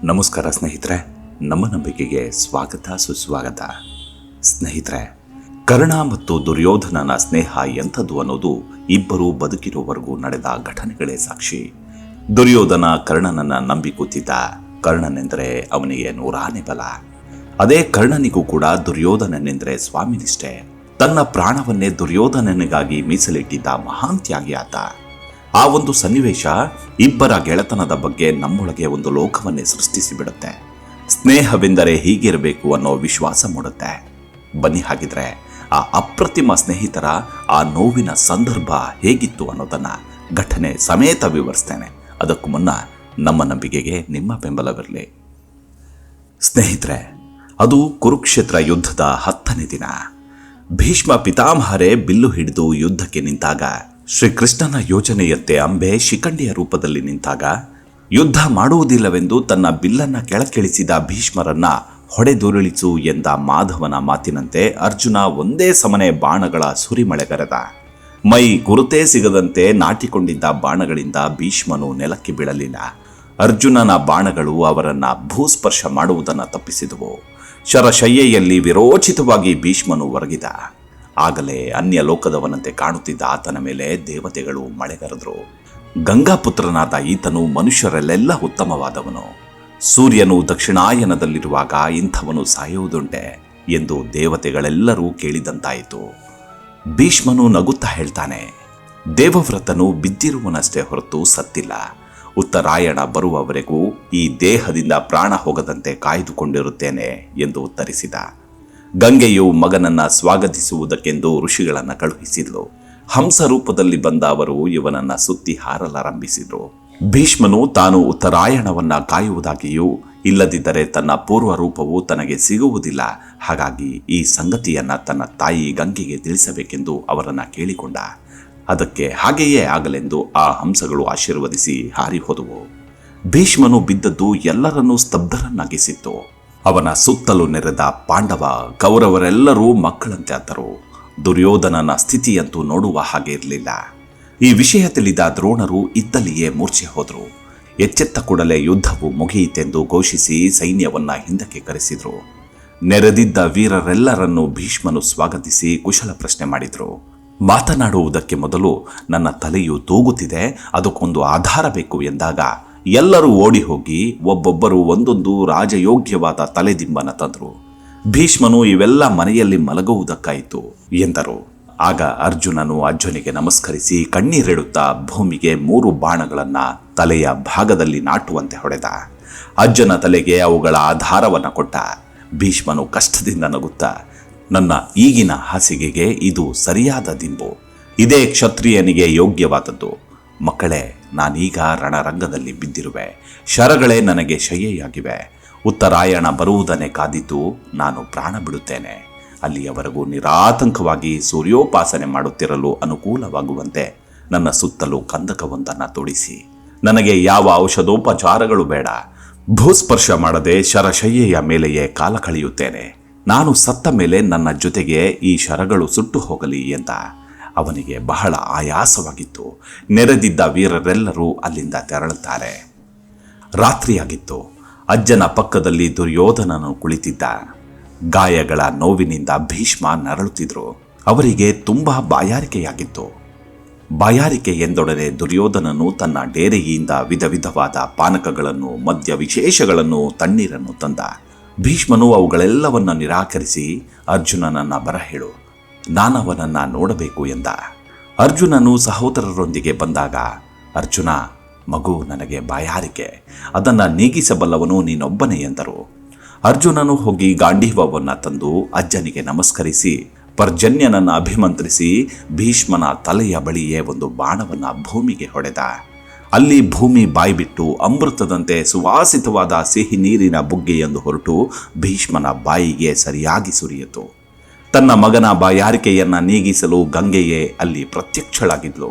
ನಮಸ್ಕಾರ ಸ್ನೇಹಿತರೆ, ನಮ್ಮ ನಂಬಿಕೆಗೆ ಸ್ವಾಗತ ಸುಸ್ವಾಗತ. ಸ್ನೇಹಿತರೆ, ಕರ್ಣ ಮತ್ತು ದುರ್ಯೋಧನನ ಸ್ನೇಹ ಎಂಥದ್ದು ಅನ್ನೋದು ಇಬ್ಬರು ಬದುಕಿರುವವರೆಗೂ ನಡೆದ ಘಟನೆಗಳೇ ಸಾಕ್ಷಿ. ದುರ್ಯೋಧನ ಕರ್ಣನನ್ನ ನಂಬಿ ಕೂತಿದ್ದ. ಕರ್ಣನೆಂದರೆ ಅವನಿಗೆ ನೂರಾನೆ ಬಲ. ಅದೇ ಕರ್ಣನಿಗೂ ಕೂಡ ದುರ್ಯೋಧನನೆಂದರೆ ಸ್ವಾಮಿನಿಷ್ಠೆ. ತನ್ನ ಪ್ರಾಣವನ್ನೇ ದುರ್ಯೋಧನನಿಗಾಗಿ ಮೀಸಲಿಟ್ಟಿದ್ದ ಮಹಾನ್ ತ್ಯಾಗಿ ಆತ. ಆ ಒಂದು ಸನ್ನಿವೇಶ ಇಬ್ಬರ ಗೆಳೆತನದ ಬಗ್ಗೆ ನಮ್ಮೊಳಗೆ ಒಂದು ಲೋಕವನ್ನೇ ಸೃಷ್ಟಿಸಿಬಿಡುತ್ತೆ. ಸ್ನೇಹವೆಂದರೆ ಹೀಗಿರಬೇಕು ಅನ್ನೋ ವಿಶ್ವಾಸ ಮೂಡುತ್ತೆ. ಬನ್ನಿ ಹಾಗಿದ್ರೆ ಆ ಅಪ್ರತಿಮ ಸ್ನೇಹಿತರ ಆ ನೋವಿನ ಸಂದರ್ಭ ಹೇಗಿತ್ತು ಅನ್ನೋದನ್ನ ಘಟನೆ ಸಮೇತ ವಿವರಿಸ್ತೇನೆ. ಅದಕ್ಕೂ ಮುನ್ನ ನಮ್ಮ ನಂಬಿಕೆಗೆ ನಿಮ್ಮ ಬೆಂಬಲವಿರಲಿ. ಸ್ನೇಹಿತರೆ, ಅದು ಕುರುಕ್ಷೇತ್ರ ಯುದ್ಧದ 10ನೇ ದಿನ. ಭೀಷ್ಮ ಪಿತಾಮಹರೇ ಬಿಲ್ಲು ಹಿಡಿದು ಯುದ್ಧಕ್ಕೆ ನಿಂತಾಗ, ಶ್ರೀಕೃಷ್ಣನ ಯೋಜನೆಯಂತೆ ಅಂಬೆ ಶಿಖಂಡಿಯ ರೂಪದಲ್ಲಿ ನಿಂತಾಗ, ಯುದ್ಧ ಮಾಡುವುದಿಲ್ಲವೆಂದು ತನ್ನ ಬಿಲ್ಲನ್ನ ಕೆಳಕ್ಕಿಳಿಸಿದ ಭೀಷ್ಮರನ್ನ ಹೊಡೆದುರುಳಿಸು ಎಂದ ಮಾಧವನ ಮಾತಿನಂತೆ ಅರ್ಜುನ ಒಂದೇ ಸಮನೆ ಬಾಣಗಳ ಸುರಿಮಳೆಗರೆದ. ಮೈ ಗುರುತೇ ಸಿಗದಂತೆ ನಾಟಿಕೊಂಡಿದ್ದ ಬಾಣಗಳಿಂದ ಭೀಷ್ಮನು ನೆಲಕ್ಕೆ ಬೀಳಲಿಲ್ಲ. ಅರ್ಜುನನ ಬಾಣಗಳು ಅವರನ್ನ ಭೂಸ್ಪರ್ಶ ಮಾಡುವುದನ್ನು ತಪ್ಪಿಸಿದವು. ಶರಶಯ್ಯೆಯಲ್ಲಿ ವಿರೋಚಿತವಾಗಿ ಭೀಷ್ಮನು ಒರಗಿದ. ಆಗಲೇ ಅನ್ಯ ಲೋಕದವನಂತೆ ಕಾಣುತ್ತಿದ್ದ ಆತನ ಮೇಲೆ ದೇವತೆಗಳು ಮಳೆಗರೆದರು. ಗಂಗಾಪುತ್ರನಾದ ಈತನು ಮನುಷ್ಯರಲ್ಲೆಲ್ಲ ಉತ್ತಮವಾದವನು. ಸೂರ್ಯನು ದಕ್ಷಿಣಾಯನದಲ್ಲಿರುವಾಗ ಇಂಥವನು ಸಾಯುವುದುಂಟೆ ಎಂದು ದೇವತೆಗಳೆಲ್ಲರೂ ಕೇಳಿದಂತಾಯಿತು. ಭೀಷ್ಮನು ನಗುತ್ತಾ ಹೇಳ್ತಾನೆ, ದೇವವ್ರತನು ಬಿದ್ದಿರುವನಷ್ಟೇ ಹೊರತು ಸತ್ತಿಲ್ಲ. ಉತ್ತರಾಯಣ ಬರುವವರೆಗೂ ಈ ದೇಹದಿಂದ ಪ್ರಾಣ ಹೋಗದಂತೆ ಕಾಯ್ದುಕೊಂಡಿರುತ್ತೇನೆ ಎಂದು ಉತ್ತರಿಸಿದ. ಗಂಗೆಯು ಮಗನನ್ನ ಸ್ವಾಗತಿಸುವುದಕ್ಕೆಂದು ಋಷಿಗಳನ್ನು ಕಳುಹಿಸಿದ್ಲು. ಹಂಸ ರೂಪದಲ್ಲಿ ಬಂದ ಅವರು ಇವನನ್ನ ಸುತ್ತಿ ಹಾರಲಾರಂಭಿಸಿದ್ರು. ಭೀಷ್ಮನು ತಾನು ಉತ್ತರಾಯಣವನ್ನ ಕಾಯುವುದಾಗಿಯೂ, ಇಲ್ಲದಿದ್ದರೆ ತನ್ನ ಪೂರ್ವ ರೂಪವು ತನಗೆ ಸಿಗುವುದಿಲ್ಲ, ಹಾಗಾಗಿ ಈ ಸಂಗತಿಯನ್ನ ತನ್ನ ತಾಯಿ ಗಂಗೆಗೆ ತಿಳಿಸಬೇಕೆಂದು ಅವರನ್ನ ಕೇಳಿಕೊಂಡ. ಅದಕ್ಕೆ ಹಾಗೆಯೇ ಆಗಲೆಂದು ಆ ಹಂಸಗಳು ಆಶೀರ್ವದಿಸಿ ಹಾರಿ ಹೋದವು. ಭೀಷ್ಮನು ಬಿದ್ದದ್ದು ಎಲ್ಲರನ್ನೂ ಸ್ತಬ್ಧರನ್ನಾಗಿಸಿತ್ತು. ಅವನ ಸುತ್ತಲೂ ನೆರೆದ ಪಾಂಡವ ಕೌರವರೆಲ್ಲರೂ ಮಕ್ಕಳಂತೆ ಆದರು. ದುರ್ಯೋಧನನ ಸ್ಥಿತಿಯಂತೂ ನೋಡುವ ಹಾಗೆ ಇರಲಿಲ್ಲ. ಈ ವಿಷಯ ತಿಳಿದ ದ್ರೋಣರು ಇದ್ದಲ್ಲಿಯೇ ಮೂರ್ಛೆ ಹೋದರು. ಎಚ್ಚೆತ್ತ ಕೂಡಲೇ ಯುದ್ಧವು ಮುಗಿಯಿತೆಂದು ಘೋಷಿಸಿ ಸೈನ್ಯವನ್ನ ಹಿಂದಕ್ಕೆ ಕರೆಸಿದ್ರು. ನೆರೆದಿದ್ದ ವೀರರೆಲ್ಲರನ್ನೂ ಭೀಷ್ಮನು ಸ್ವಾಗತಿಸಿ ಕುಶಲ ಪ್ರಶ್ನೆ ಮಾಡಿದ್ರು. ಮಾತನಾಡುವುದಕ್ಕೆ ಮೊದಲು ನನ್ನ ತಲೆಯು ತೂಗುತ್ತಿದೆ, ಅದಕ್ಕೊಂದು ಆಧಾರ ಬೇಕು ಎಂದಾಗ ಎಲ್ಲರೂ ಓಡಿ ಹೋಗಿ ಒಬ್ಬೊಬ್ಬರು ಒಂದೊಂದು ರಾಜಯೋಗ್ಯವಾದ ತಲೆದಿಂಬನ ತಂದರು. ಭೀಷ್ಮನು ಇವೆಲ್ಲ ಮನೆಯಲ್ಲಿ ಮಲಗುವುದಕ್ಕಾಯಿತು ಎಂದರು. ಆಗ ಅರ್ಜುನನು ಅಜ್ಜನಿಗೆ ನಮಸ್ಕರಿಸಿ ಕಣ್ಣೀರಿಡುತ್ತಾ ಭೂಮಿಗೆ 3 ಬಾಣಗಳನ್ನ ತಲೆಯ ಭಾಗದಲ್ಲಿ ನಾಟುವಂತೆ ಹೊಡೆದ. ಅಜ್ಜನ ತಲೆಗೆ ಅವುಗಳ ಆಧಾರವನ್ನು ಕೊಟ್ಟ. ಭೀಷ್ಮನು ಕಷ್ಟದಿಂದ ನಗುತ್ತಾ, ನನ್ನ ಈಗಿನ ಹಾಸಿಗೆಗೆ ಇದು ಸರಿಯಾದ ದಿಂಬು. ಇದೇ ಕ್ಷತ್ರಿಯನಿಗೆ ಯೋಗ್ಯವಾದದ್ದು. ಮಕ್ಕಳೇ, ನಾನೀಗ ರಣರಂಗದಲ್ಲಿ ಬಿದ್ದಿರುವೆ. ಶರಗಳೇ ನನಗೆ ಶಯ್ಯೆಯಾಗಿವೆ. ಉತ್ತರಾಯಣ ಬರುವುದನ್ನೇ ಕಾದಿದ್ದು ನಾನು ಪ್ರಾಣ ಬಿಡುತ್ತೇನೆ. ಅಲ್ಲಿಯವರೆಗೂ ನಿರಾತಂಕವಾಗಿ ಸೂರ್ಯೋಪಾಸನೆ ಮಾಡುತ್ತಿರಲು ಅನುಕೂಲವಾಗುವಂತೆ ನನ್ನ ಸುತ್ತಲೂ ಕಂದಕವೊಂದನ್ನು ತೊಡಿಸಿ. ನನಗೆ ಯಾವ ಔಷಧೋಪಚಾರಗಳು ಬೇಡ. ಭೂಸ್ಪರ್ಶ ಮಾಡದೆ ಶರಶಯ್ಯೆಯ ಮೇಲೆಯೇ ಕಾಲ ಕಳೆಯುತ್ತೇನೆ. ನಾನು ಸತ್ತ ಮೇಲೆ ನನ್ನ ಜೊತೆಗೆ ಈ ಶರಗಳು ಸುಟ್ಟು ಹೋಗಲಿ ಎಂದ. ಅವನಿಗೆ ಬಹಳ ಆಯಾಸವಾಗಿತ್ತು. ನೆರೆದಿದ್ದ ವೀರರೆಲ್ಲರೂ ಅಲ್ಲಿಂದ ತೆರಳುತ್ತಾರೆ. ರಾತ್ರಿಯಾಗಿತ್ತು. ಅಜ್ಜನ ಪಕ್ಕದಲ್ಲಿ ದುರ್ಯೋಧನನು ಕುಳಿತಿದ್ದ. ಗಾಯಗಳ ನೋವಿನಿಂದ ಭೀಷ್ಮ ನರಳುತ್ತಿದ್ರು. ಅವರಿಗೆ ತುಂಬಾ ಬಾಯಾರಿಕೆಯಾಗಿತ್ತು. ಬಾಯಾರಿಕೆ ಎಂದೊಡನೆ ದುರ್ಯೋಧನನು ತನ್ನ ಡೇರೆಯಿಂದ ವಿಧ ವಿಧವಾದ ಪಾನಕಗಳನ್ನು, ಮದ್ಯ ವಿಶೇಷಗಳನ್ನು, ತಣ್ಣೀರನ್ನು ತಂದ. ಭೀಷ್ಮನು ಅವುಗಳೆಲ್ಲವನ್ನ ನಿರಾಕರಿಸಿ ಅರ್ಜುನನನ್ನ ಬರಹೇಳು, ನಾನವನನ್ನ ನೋಡಬೇಕು ಎಂದ. ಅರ್ಜುನನು ಸಹೋದರರೊಂದಿಗೆ ಬಂದಾಗ, ಅರ್ಜುನ, ಮಗು ನನಗೆ ಬಾಯಾರಿಕೆ, ಅದನ್ನು ನೀಗಿಸಬಲ್ಲವನು ನೀನೊಬ್ಬನೇ ಎಂದರು. ಅರ್ಜುನನು ಹೋಗಿ ಗಾಂಡೀವವನ್ನು ತಂದು ಅಜ್ಜನಿಗೆ ನಮಸ್ಕರಿಸಿ ಪರ್ಜನ್ಯನನ್ನು ಅಭಿಮಂತ್ರಿಸಿ ಭೀಷ್ಮನ ತಲೆಯ ಬಳಿಯೇ ಒಂದು ಬಾಣವನ್ನು ಭೂಮಿಗೆ ಹೊಡೆದ. ಅಲ್ಲಿ ಭೂಮಿ ಬಾಯ್ಬಿಟ್ಟು ಅಮೃತದಂತೆ ಸುವಾಸಿತವಾದ ಸಿಹಿ ನೀರಿನ ಬುಗ್ಗೆಯೊಂದು ಹೊರಟು ಭೀಷ್ಮನ ಬಾಯಿಗೆ ಸರಿಯಾಗಿ ಸುರಿಯಿತು. ತನ್ನ ಮಗನ ಬಾಯಾರಿಕೆಯನ್ನ ನೀಗಿಸಲು ಗಂಗೆಯೇ ಅಲ್ಲಿ ಪ್ರತ್ಯಕ್ಷಳಾಗಿದ್ಲು.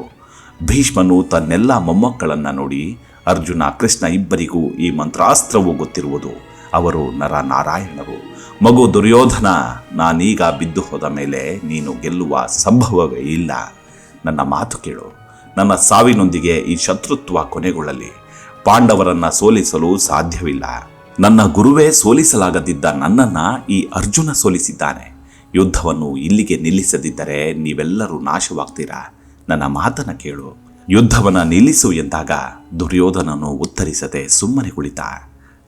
ಭೀಷ್ಮನು ತನ್ನೆಲ್ಲ ಮೊಮ್ಮಕ್ಕಳನ್ನ ನೋಡಿ, ಅರ್ಜುನ, ಕೃಷ್ಣ ಇಬ್ಬರಿಗೂ ಈ ಮಂತ್ರಾಸ್ತ್ರವು ಗೊತ್ತಿರುವುದು. ಅವರು ನರನಾರಾಯಣರು. ಮಗು ದುರ್ಯೋಧನ, ನಾನೀಗ ಬಿದ್ದು ಹೋದ ಮೇಲೆ ನೀನು ಗೆಲ್ಲುವ ಸಂಭವವೇ ಇಲ್ಲ. ನನ್ನ ಮಾತು ಕೇಳು. ನನ್ನ ಸಾವಿನೊಂದಿಗೆ ಈ ಶತ್ರುತ್ವ ಕೊನೆಗೊಳ್ಳಲಿ. ಪಾಂಡವರನ್ನ ಸೋಲಿಸಲು ಸಾಧ್ಯವಿಲ್ಲ. ನನ್ನ ಗುರುವೇ ಸೋಲಿಸಲಾಗದಿದ್ದ ನನ್ನನ್ನ ಈ ಅರ್ಜುನ ಸೋಲಿಸಿದ್ದಾನೆ. ಯುದ್ಧವನ್ನು ಇಲ್ಲಿಗೆ ನಿಲ್ಲಿಸದಿದ್ದರೆ ನೀವೆಲ್ಲರೂ ನಾಶವಾಗ್ತೀರಾ. ನನ್ನ ಮಾತನ್ನ ಕೇಳು. ಯುದ್ಧವನ್ನ ನಿಲ್ಲಿಸು ಎಂದಾಗ ದುರ್ಯೋಧನನು ಉತ್ತರಿಸದೆ ಸುಮ್ಮನೆ ಕುಳಿತ.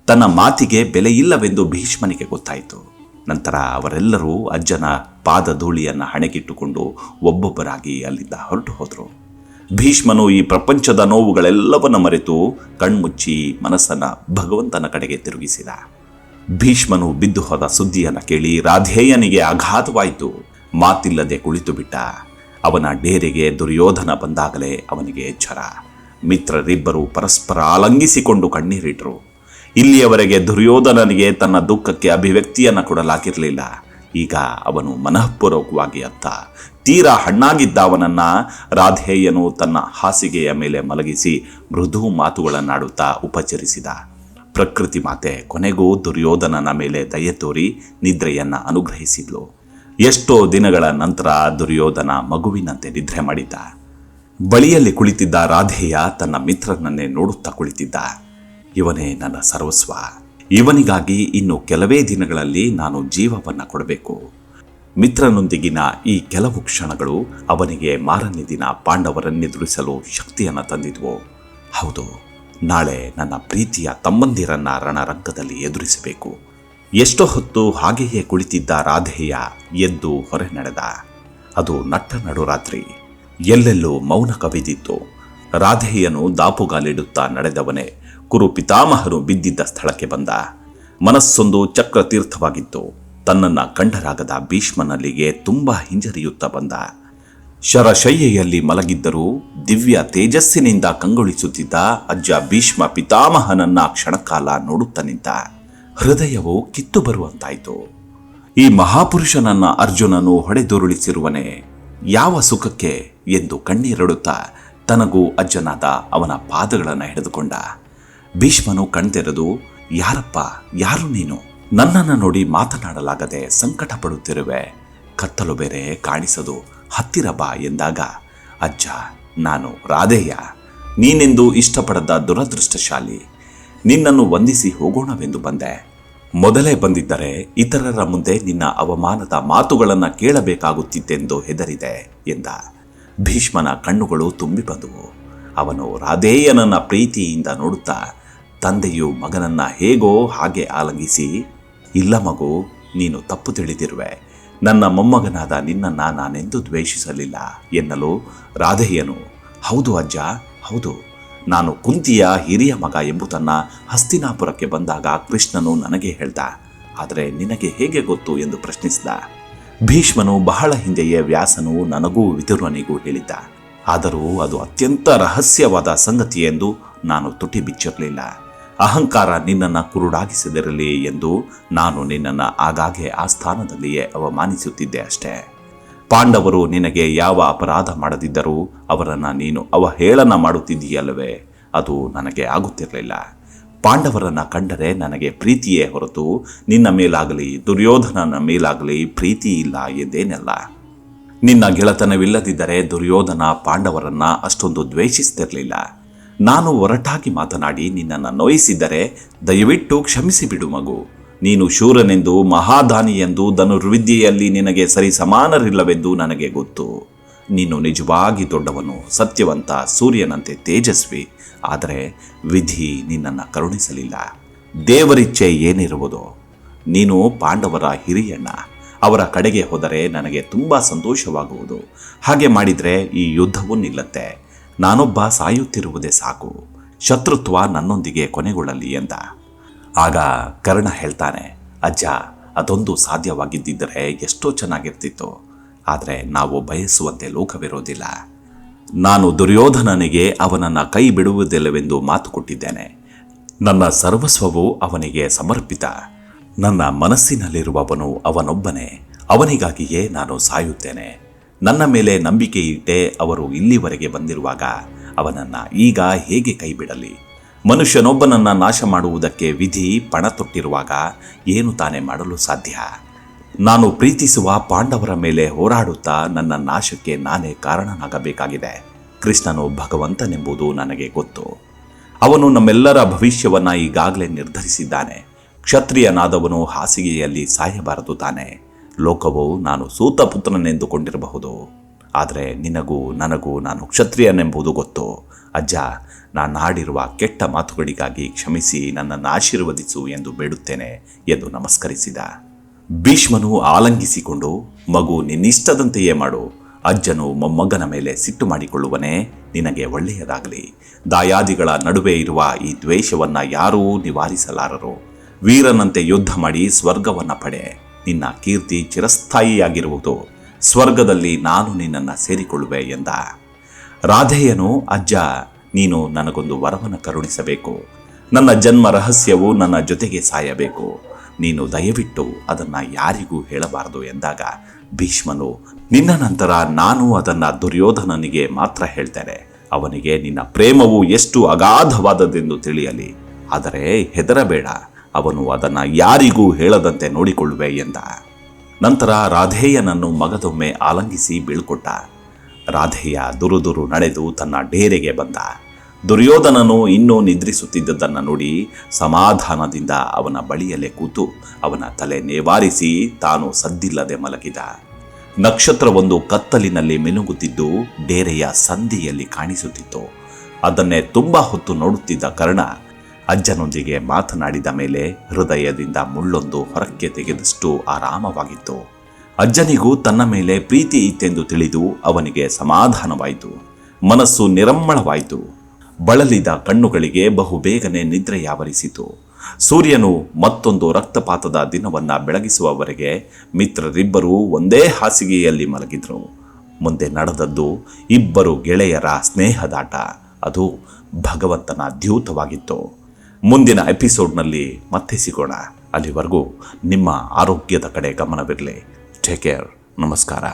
ತನ್ನ ಮಾತಿಗೆ ಬೆಲೆ ಇಲ್ಲವೆಂದು ಭೀಷ್ಮನಿಗೆ ಗೊತ್ತಾಯಿತು. ನಂತರ ಅವರೆಲ್ಲರೂ ಅಜ್ಜನ ಪಾದಧೂಳಿಯನ್ನು ಹಣೆಗಿಟ್ಟುಕೊಂಡು ಒಬ್ಬೊಬ್ಬರಾಗಿ ಅಲ್ಲಿಂದ ಹೊರಟು ಹೋದರು. ಭೀಷ್ಮನು ಈ ಪ್ರಪಂಚದ ನೋವುಗಳೆಲ್ಲವನ್ನ ಮರೆತು ಕಣ್ಮುಚ್ಚಿ ಮನಸ್ಸನ್ನ ಭಗವಂತನ ಕಡೆಗೆ ತಿರುಗಿಸಿದ. ಭೀಷ್ಮನು ಬಿದ್ದು ಹೋದ ಸುದ್ದಿಯನ್ನು ಕೇಳಿ ರಾಧೇಯನಿಗೆ ಆಘಾತವಾಯಿತು. ಮಾತಿಲ್ಲದೆ ಕುಳಿತು ಬಿಟ್ಟ. ಅವನ ಡೇರೆಗೆ ದುರ್ಯೋಧನ ಬಂದಾಗಲೇ ಅವನಿಗೆ ಜ್ವರ. ಮಿತ್ರರಿಬ್ಬರು ಪರಸ್ಪರ ಆಲಂಗಿಸಿಕೊಂಡು ಕಣ್ಣೀರಿಟ್ರು. ಇಲ್ಲಿಯವರೆಗೆ ದುರ್ಯೋಧನನಿಗೆ ತನ್ನ ದುಃಖಕ್ಕೆ ಅಭಿವ್ಯಕ್ತಿಯನ್ನು ಕೊಡಲಾಗಿರಲಿಲ್ಲ. ಈಗ ಅವನು ಮನಃಪೂರ್ವಕವಾಗಿ ಅತ್ತ. ತೀರಾ ಹಣ್ಣಾಗಿದ್ದ ಅವನನ್ನ ರಾಧೇಯನು ತನ್ನ ಹಾಸಿಗೆಯ ಮೇಲೆ ಮಲಗಿಸಿ ಮೃದು ಮಾತುಗಳನ್ನಾಡುತ್ತಾ ಉಪಚರಿಸಿದ. ಪ್ರಕೃತಿ ಮಾತೆ ಕೊನೆಗೂ ದುರ್ಯೋಧನನ ಮೇಲೆ ದಯೆ ತೋರಿ ನಿದ್ರೆಯನ್ನ ಅನುಗ್ರಹಿಸಿದ್ಲು. ಎಷ್ಟೋ ದಿನಗಳ ನಂತರ ದುರ್ಯೋಧನ ಮಗುವಿನಂತೆ ನಿದ್ರೆ ಮಾಡಿದ್ದ. ಬಳಿಯಲ್ಲಿ ಕುಳಿತಿದ್ದ ರಾಧೇಯ ತನ್ನ ಮಿತ್ರನನ್ನೇ ನೋಡುತ್ತಾ ಕುಳಿತಿದ್ದ. ಇವನೇ ನನ್ನ ಸರ್ವಸ್ವ. ಇವನಿಗಾಗಿ ಇನ್ನು ಕೆಲವೇ ದಿನಗಳಲ್ಲಿ ನಾನು ಜೀವವನ್ನು ಕೊಡಬೇಕು. ಮಿತ್ರನೊಂದಿಗಿನ ಈ ಕೆಲವು ಕ್ಷಣಗಳು ಅವನಿಗೆ ಮಾರನೇ ದಿನ ಪಾಂಡವರನ್ನೆದುರಿಸಲು ಶಕ್ತಿಯನ್ನು ತಂದಿದ್ವು. ಹೌದು, ನಾಳೆ ನನ್ನ ಪ್ರೀತಿಯ ತಮ್ಮಂದಿರನ್ನ ರಣರಂಗದಲ್ಲಿ ಎದುರಿಸಬೇಕು. ಎಷ್ಟೋ ಹೊತ್ತು ಹಾಗೆಯೇ ಕುಳಿತಿದ್ದ ರಾಧೇಯ ಎದ್ದು ಹೊರ ನಡೆದ. ಅದು ನಟ್ಟ ನಡುರಾತ್ರಿ. ಎಲ್ಲೆಲ್ಲೂ ಮೌನ ಕವಿದಿತ್ತು. ರಾಧೇಯನು ದಾಪುಗಾಲಿಡುತ್ತಾ ನಡೆದವನೇ ಕುರು ಪಿತಾಮಹರು ಬಿದ್ದಿದ್ದ ಸ್ಥಳಕ್ಕೆ ಬಂದ. ಮನಸ್ಸೊಂದು ಚಕ್ರತೀರ್ಥವಾಗಿತ್ತು. ತನ್ನನ್ನು ಕಂಡರಾಗದ ಭೀಷ್ಮನಲ್ಲಿಗೆ ತುಂಬ ಹಿಂಜರಿಯುತ್ತಾ ಬಂದ. ಶರಶಯ್ಯೆಯಲ್ಲಿ ಮಲಗಿದ್ದರೂ ದಿವ್ಯ ತೇಜಸ್ಸಿನಿಂದ ಕಂಗೊಳಿಸುತ್ತಿದ್ದ ಅಜ್ಜ ಭೀಷ್ಮ ಪಿತಾಮಹನನ್ನ ಕ್ಷಣಕಾಲ ನೋಡುತ್ತಾ ನಿಂತ. ಹೃದಯವು ಕಿತ್ತು ಬರುವಂತಾಯಿತು. ಈ ಮಹಾಪುರುಷನನ್ನ ಅರ್ಜುನನು ಹೊಡೆದುರುಳಿಸಿರುವನೇ, ಯಾವ ಸುಖಕ್ಕೆ ಎಂದು ಕಣ್ಣೀರಿಡುತ್ತಾ ತನಗೂ ಅಜ್ಜನಾದ ಅವನ ಪಾದಗಳನ್ನು ಹಿಡಿದುಕೊಂಡ. ಭೀಷ್ಮನು ಕಣ್ತೆರೆದು, ಯಾರಪ್ಪ, ಯಾರು ನೀನು? ನನ್ನನ್ನು ನೋಡಿ ಮಾತನಾಡಲಾಗದೆ ಸಂಕಟ ಪಡುತ್ತಿರುವೆ. ಕತ್ತಲು ಬೇರೆ ಕಾಣಿಸದು, ಹತ್ತಿರ ಬಾ ಎಂದಾಗ, ಅಜ್ಜ, ನಾನು ರಾಧೇಯ, ನೀನೆಂದು ಇಷ್ಟಪಡದ ದುರದೃಷ್ಟಶಾಲಿ. ನಿನ್ನನ್ನು ವಂದಿಸಿ ಹೋಗೋಣವೆಂದು ಬಂದೆ. ಮೊದಲೇ ಬಂದಿದ್ದರೆ ಇತರರ ಮುಂದೆ ನಿನ್ನ ಅವಮಾನದ ಮಾತುಗಳನ್ನು ಕೇಳಬೇಕಾಗುತ್ತಿತ್ತೆಂದು ಹೆದರಿದೆ ಎಂದ. ಭೀಷ್ಮನ ಕಣ್ಣುಗಳು ತುಂಬಿ ಬಂದುವು. ಅವನು ರಾಧೇಯನನ್ನ ಪ್ರೀತಿಯಿಂದ ನೋಡುತ್ತಾ ತಂದೆಯು ಮಗನನ್ನ ಹೇಗೋ ಹಾಗೆ ಆಲಂಗಿಸಿ, ಇಲ್ಲ ಮಗು, ನೀನು ತಪ್ಪು ತಿಳಿದಿರುವೆ. ನನ್ನ ಮೊಮ್ಮಗನಾದ ನಿನ್ನನ್ನು ನಾನೆಂದೂ ದ್ವೇಷಿಸಲಿಲ್ಲ ಎನ್ನಲು ರಾಧೇಯನು, ಹೌದು ಅಜ್ಜ, ಹೌದು, ನಾನು ಕುಂತಿಯ ಹಿರಿಯ ಮಗ ಎಂಬುದನ್ನು ಹಸ್ತಿನಾಪುರಕ್ಕೆ ಬಂದಾಗ ಕೃಷ್ಣನು ನನಗೆ ಹೇಳ್ದ. ಆದರೆ ನಿನಗೆ ಹೇಗೆ ಗೊತ್ತು ಎಂದು ಪ್ರಶ್ನಿಸಿದ. ಭೀಷ್ಮನು ಬಹಳ ಹಿಂದೆಯೇ ವ್ಯಾಸನು ನನಗೂ ವಿದುರನಿಗೂ ಹೇಳಿದ್ದ. ಆದರೂ ಅದು ಅತ್ಯಂತ ರಹಸ್ಯವಾದ ಸಂಗತಿ ಎಂದು ನಾನು ತುಟಿ ಬಿಚ್ಚಿರಲಿಲ್ಲ. ಅಹಂಕಾರ ನಿನ್ನನ್ನು ಕುರುಡಾಗಿಸದಿರಲಿ ಎಂದು ನಾನು ನಿನ್ನನ್ನು ಆಗಾಗ್ಗೆ ಆ ಸ್ಥಾನದಲ್ಲಿಯೇ ಅವಮಾನಿಸುತ್ತಿದ್ದೆ ಅಷ್ಟೇ. ಪಾಂಡವರು ನಿನಗೆ ಯಾವ ಅಪರಾಧ ಮಾಡದಿದ್ದರೂ ಅವರನ್ನು ನೀನು ಅವಹೇಳನ ಮಾಡುತ್ತಿದ್ದೀಯಲ್ಲವೇ, ಅದು ನನಗೆ ಆಗುತ್ತಿರಲಿಲ್ಲ. ಪಾಂಡವರನ್ನು ಕಂಡರೆ ನನಗೆ ಪ್ರೀತಿಯೇ ಹೊರತು ನಿನ್ನ ಮೇಲಾಗಲಿ ದುರ್ಯೋಧನನ ಮೇಲಾಗಲಿ ಪ್ರೀತಿ ಇಲ್ಲ ಎಂದೇನಲ್ಲ. ನಿನ್ನ ಗೆಳತನವಿಲ್ಲದಿದ್ದರೆ ದುರ್ಯೋಧನ ಪಾಂಡವರನ್ನ ಅಷ್ಟೊಂದು ದ್ವೇಷಿಸ್ತಿರಲಿಲ್ಲ. ನಾನು ಒರಟಾಗಿ ಮಾತನಾಡಿ ನಿನ್ನನ್ನು ನೋಯಿಸಿದ್ದರೆ ದಯವಿಟ್ಟು ಕ್ಷಮಿಸಿಬಿಡು ಮಗು. ನೀನು ಶೂರನೆಂದು, ಮಹಾದಾನಿಯೆಂದು, ಧನುರ್ವಿದ್ಯೆಯಲ್ಲಿ ನಿನಗೆ ಸರಿ ಸಮಾನರಿಲ್ಲವೆಂದು ನನಗೆ ಗೊತ್ತು. ನೀನು ನಿಜವಾಗಿ ದೊಡ್ಡವನು, ಸತ್ಯವಂತ, ಸೂರ್ಯನಂತೆ ತೇಜಸ್ವಿ. ಆದರೆ ವಿಧಿ ನಿನ್ನನ್ನು ಕರುಣಿಸಲಿಲ್ಲ. ದೇವರಿಚ್ಛೆ ಏನಿರುವುದು? ನೀನು ಪಾಂಡವರ ಹಿರಿಯಣ್ಣ. ಅವರ ಕಡೆಗೆ ಹೋದರೆ ನನಗೆ ತುಂಬ ಸಂತೋಷವಾಗುವುದು. ಹಾಗೆ ಮಾಡಿದರೆ ಈ ಯುದ್ಧವೂ ನಿಲ್ಲತ್ತೆ. ನಾನೊಬ್ಬ ಸಾಯುತ್ತಿರುವುದೇ ಸಾಕು. ಶತ್ರುತ್ವ ನನ್ನೊಂದಿಗೆ ಕೊನೆಗೊಳ್ಳಲಿ ಎಂದ. ಆಗ ಕರ್ಣ ಹೇಳ್ತಾನೆ, ಅಜ್ಜ, ಅದೊಂದು ಸಾಧ್ಯವಾಗಿದ್ದರೆ ಎಷ್ಟೋ ಚೆನ್ನಾಗಿರ್ತಿತ್ತು. ಆದರೆ ನಾವು ಬಯಸುವಂತೆ ಲೋಕವಿರೋದಿಲ್ಲ. ನಾನು ದುರ್ಯೋಧನನಿಗೆ ಅವನನ್ನು ಕೈ ಬಿಡುವುದಿಲ್ಲವೆಂದು ಮಾತು ಕೊಟ್ಟಿದ್ದೇನೆ. ನನ್ನ ಸರ್ವಸ್ವವು ಅವನಿಗೆ ಸಮರ್ಪಿತ. ನನ್ನ ಮನಸ್ಸಿನಲ್ಲಿರುವವನು ಅವನೊಬ್ಬನೇ. ಅವನಿಗಾಗಿಯೇ ನಾನು ಸಾಯುತ್ತೇನೆ. ನನ್ನ ಮೇಲೆ ನಂಬಿಕೆ ಇಟ್ಟೆ ಅವರು ಇಲ್ಲಿವರೆಗೆ ಬಂದಿರುವಾಗ ಅವನನ್ನು ಈಗ ಹೇಗೆ ಕೈ ಬಿಡಲಿ? ಮನುಷ್ಯನೊಬ್ಬನನ್ನು ನಾಶ ಮಾಡುವುದಕ್ಕೆ ವಿಧಿ ಪಣ ತೊಟ್ಟಿರುವಾಗ ಏನು ತಾನೇ ಮಾಡಲು ಸಾಧ್ಯ? ನಾನು ಪ್ರೀತಿಸುವ ಪಾಂಡವರ ಮೇಲೆ ಹೋರಾಡುತ್ತಾ ನನ್ನ ನಾಶಕ್ಕೆ ನಾನೇ ಕಾರಣನಾಗಬೇಕಾಗಿದೆ. ಕೃಷ್ಣನು ಭಗವಂತನೆಂಬುದು ನನಗೆ ಗೊತ್ತು. ಅವನು ನಮ್ಮೆಲ್ಲರ ಭವಿಷ್ಯವನ್ನು ಈಗಾಗಲೇ ನಿರ್ಧರಿಸಿದ್ದಾನೆ. ಕ್ಷತ್ರಿಯನಾದವನು ಹಾಸಿಗೆಯಲ್ಲಿ ಸಾಯಬಾರದು ತಾನೆ. ಲೋಕವು ನಾನು ಸೂತ ಪುತ್ರನೆಂದುಕೊಂಡಿರಬಹುದು, ಆದರೆ ನಿನಗೂ ನನಗೂ ನಾನು ಕ್ಷತ್ರಿಯನೆಂಬುದು ಗೊತ್ತು. ಅಜ್ಜ, ನಾನಾಡಿರುವ ಕೆಟ್ಟ ಮಾತುಗಳಿಗಾಗಿ ಕ್ಷಮಿಸಿ ನನ್ನನ್ನು ಆಶೀರ್ವದಿಸು ಎಂದು ಬೇಡುತ್ತೇನೆ ಎಂದು ನಮಸ್ಕರಿಸಿದ. ಭೀಷ್ಮನು ಆಲಂಗಿಸಿಕೊಂಡು, ಮಗು ನಿನ್ನಿಷ್ಟದಂತೆಯೇ ಮಾಡು. ಅಜ್ಜನು ಮೊಮ್ಮಗನ ಮೇಲೆ ಸಿಟ್ಟು ಮಾಡಿಕೊಳ್ಳುವನೇ, ನಿನಗೆ ಒಳ್ಳೆಯದಾಗಲಿ. ದಾಯಾದಿಗಳ ನಡುವೆ ಇರುವ ಈ ದ್ವೇಷವನ್ನು ಯಾರೂ ನಿವಾರಿಸಲಾರರು. ವೀರನಂತೆ ಯುದ್ಧ ಮಾಡಿ ಸ್ವರ್ಗವನ್ನು ಪಡೆ. ನಿನ್ನ ಕೀರ್ತಿ ಚಿರಸ್ಥಾಯಿಯಾಗಿರುವುದು. ಸ್ವರ್ಗದಲ್ಲಿ ನಾನು ನಿನ್ನನ್ನು ಸೇರಿಕೊಳ್ಳುವೆ ಎಂದ. ರಾಧೇಯನು, ಅಜ್ಜ, ನೀನು ನನಗೊಂದು ವರವನ್ನು ಕರುಣಿಸಬೇಕು. ನನ್ನ ಜನ್ಮ ರಹಸ್ಯವು ನನ್ನ ಜೊತೆಗೆ ಸಾಯಬೇಕು. ನೀನು ದಯವಿಟ್ಟು ಅದನ್ನು ಯಾರಿಗೂ ಹೇಳಬಾರದು ಎಂದಾಗ ಭೀಷ್ಮನು, ನಿನ್ನ ನಂತರ ನಾನು ಅದನ್ನು ದುರ್ಯೋಧನನಿಗೆ ಮಾತ್ರ ಹೇಳ್ತೇನೆ. ಅವನಿಗೆ ನಿನ್ನ ಪ್ರೇಮವು ಎಷ್ಟು ಅಗಾಧವಾದದ್ದೆಂದು ತಿಳಿಯಲಿ. ಆದರೆ ಹೆದರಬೇಡ, ಅವನು ಅದನ್ನು ಯಾರಿಗೂ ಹೇಳದಂತೆ ನೋಡಿಕೊಳ್ಳುವೆ ಎಂದ. ನಂತರ ರಾಧೇಯನನ್ನು ಮಗದೊಮ್ಮೆ ಆಲಂಗಿಸಿ ಬೀಳ್ಕೊಟ್ಟ. ರಾಧೇಯ ದುರುದುರು ನಡೆದು ತನ್ನ ಡೇರೆಗೆ ಬಂದ. ದುರ್ಯೋಧನನು ಇನ್ನೂ ನಿದ್ರಿಸುತ್ತಿದ್ದದನ್ನು ನೋಡಿ ಸಮಾಧಾನದಿಂದ ಅವನ ಬಳಿಯಲ್ಲೇ ಕೂತು ಅವನ ತಲೆ ನೇವಾರಿಸಿ ತಾನು ಸದ್ದಿಲ್ಲದೆ ಮಲಗಿದ. ನಕ್ಷತ್ರವೊಂದು ಕತ್ತಲಿನಲ್ಲಿ ಮಿನುಗುತ್ತಿದ್ದು ಡೇರೆಯ ಸಂದಿಯಲ್ಲಿ ಕಾಣಿಸುತ್ತಿತ್ತು. ಅದನ್ನೇ ತುಂಬ ಹೊತ್ತು ನೋಡುತ್ತಿದ್ದ ಕರ್ಣ ಅಜ್ಜನೊಂದಿಗೆ ಮಾತನಾಡಿದ ಮೇಲೆ ಹೃದಯದಿಂದ ಮುಳ್ಳೊಂದು ಹೊರಕ್ಕೆ ತೆಗೆದಷ್ಟು ಆರಾಮವಾಗಿತ್ತು. ಅಜ್ಜನಿಗೂ ತನ್ನ ಮೇಲೆ ಪ್ರೀತಿ ಇತ್ತೆಂದು ತಿಳಿದು ಅವನಿಗೆ ಸಮಾಧಾನವಾಯಿತು. ಮನಸ್ಸು ನಿರಮ್ಮಳವಾಯಿತು. ಬಳಲಿದ ಕಣ್ಣುಗಳಿಗೆ ಬಹುಬೇಗನೆ ನಿದ್ರೆಯಾವರಿಸಿತು. ಸೂರ್ಯನು ಮತ್ತೊಂದು ರಕ್ತಪಾತದ ದಿನವನ್ನು ಬೆಳಗಿಸುವವರೆಗೆ ಮಿತ್ರರಿಬ್ಬರೂ ಒಂದೇ ಹಾಸಿಗೆಯಲ್ಲಿ ಮಲಗಿದ್ರು. ಮುಂದೆ ನಡೆದದ್ದು ಇಬ್ಬರು ಗೆಳೆಯರ ಸ್ನೇಹದಾಟ. ಅದು ಭಗವಂತನ ದ್ಯೂತವಾಗಿತ್ತು. ಮುಂದಿನ ಎಪಿಸೋಡ್ನಲ್ಲಿ ಮತ್ತೆ ಸಿಗೋಣ. ಅಲ್ಲಿವರೆಗೂ ನಿಮ್ಮ ಆರೋಗ್ಯದ ಕಡೆ ಗಮನವಿರಲಿ. Take care. ನಮಸ್ಕಾರ.